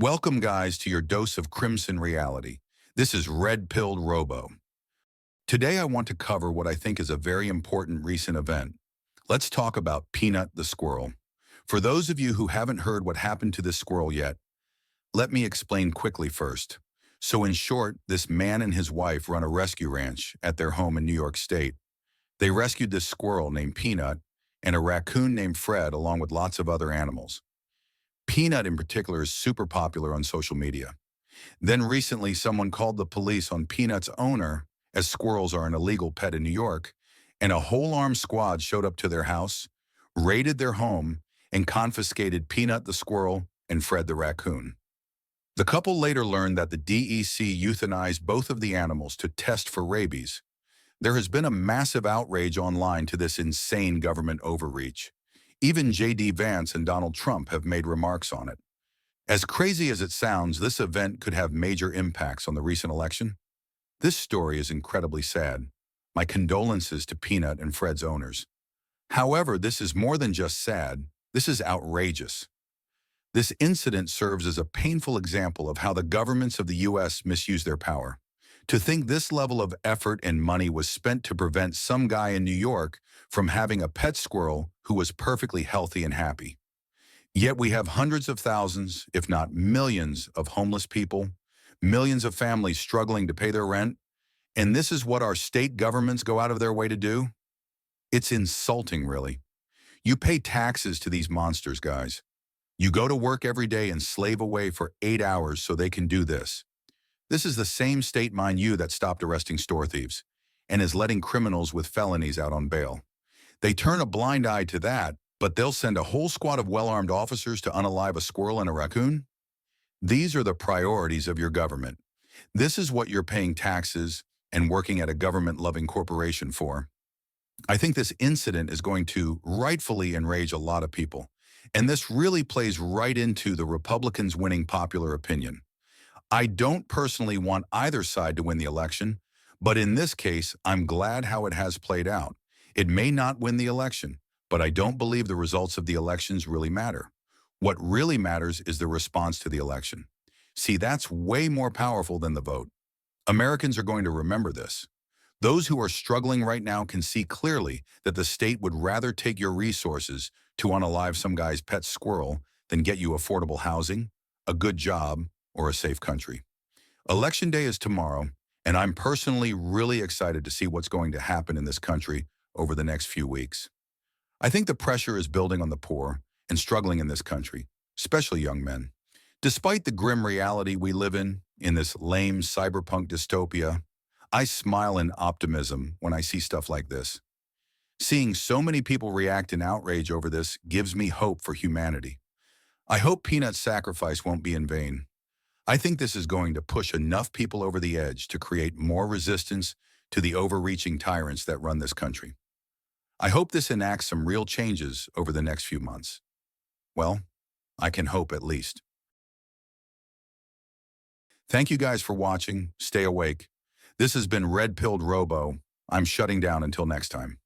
Welcome, guys, to your dose of crimson reality. This is Red Pilled Robo. Today, I want to cover what I think is a very important recent event. Let's talk about Peanut the squirrel. For those of you who haven't heard what happened to this squirrel yet, let me explain quickly first. So in short, this man and his wife run a rescue ranch at their home in New York State. They rescued this squirrel named Peanut and a raccoon named Fred along with lots of other animals. Peanut in particular is super popular on social media. Then recently, someone called the police on Peanut's owner, as squirrels are an illegal pet in New York, and a whole armed squad showed up to their house, raided their home, and confiscated Peanut the squirrel and Fred the raccoon. The couple later learned that the DEC euthanized both of the animals to test for rabies. There has been a massive outrage online to this insane government overreach. Even J.D. Vance and Donald Trump have made remarks on it. As crazy as it sounds, this event could have major impacts on the recent election. This story is incredibly sad. My condolences to Peanut and Fred's owners. However, this is more than just sad. This is outrageous. This incident serves as a painful example of how the governments of the U.S. misuse their power. To think this level of effort and money was spent to prevent some guy in New York from having a pet squirrel who was perfectly healthy and happy. Yet we have hundreds of thousands, if not millions, of homeless people, millions of families struggling to pay their rent, and this is what our state governments go out of their way to do? It's insulting, really. You pay taxes to these monsters, guys. You go to work every day and slave away for 8 hours so they can do this. This is the same state, mind you, that stopped arresting store thieves and is letting criminals with felonies out on bail. They turn a blind eye to that, but they'll send a whole squad of well-armed officers to unalive a squirrel and a raccoon? These are the priorities of your government. This is what you're paying taxes and working at a government-loving corporation for. I think this incident is going to rightfully enrage a lot of people, and this really plays right into the Republicans winning popular opinion. I don't personally want either side to win the election, but in this case, I'm glad how it has played out. It may not win the election, but I don't believe the results of the elections really matter. What really matters is the response to the election. See, that's way more powerful than the vote. Americans are going to remember this. Those who are struggling right now can see clearly that the state would rather take your resources to unalive some guy's pet squirrel than get you affordable housing, a good job, or a safe country. Election day is tomorrow, and I'm personally really excited to see what's going to happen in this country over the next few weeks. I think the pressure is building on the poor and struggling in this country, especially young men. Despite the grim reality we live in this lame cyberpunk dystopia, I smile in optimism when I see stuff like this. Seeing so many people react in outrage over this gives me hope for humanity. I hope Peanut's sacrifice won't be in vain. I think this is going to push enough people over the edge to create more resistance to the overreaching tyrants that run this country. I hope this enacts some real changes over the next few months. Well, I can hope at least. Thank you guys for watching. Stay awake. This has been Red Pilled Robo. I'm shutting down until next time.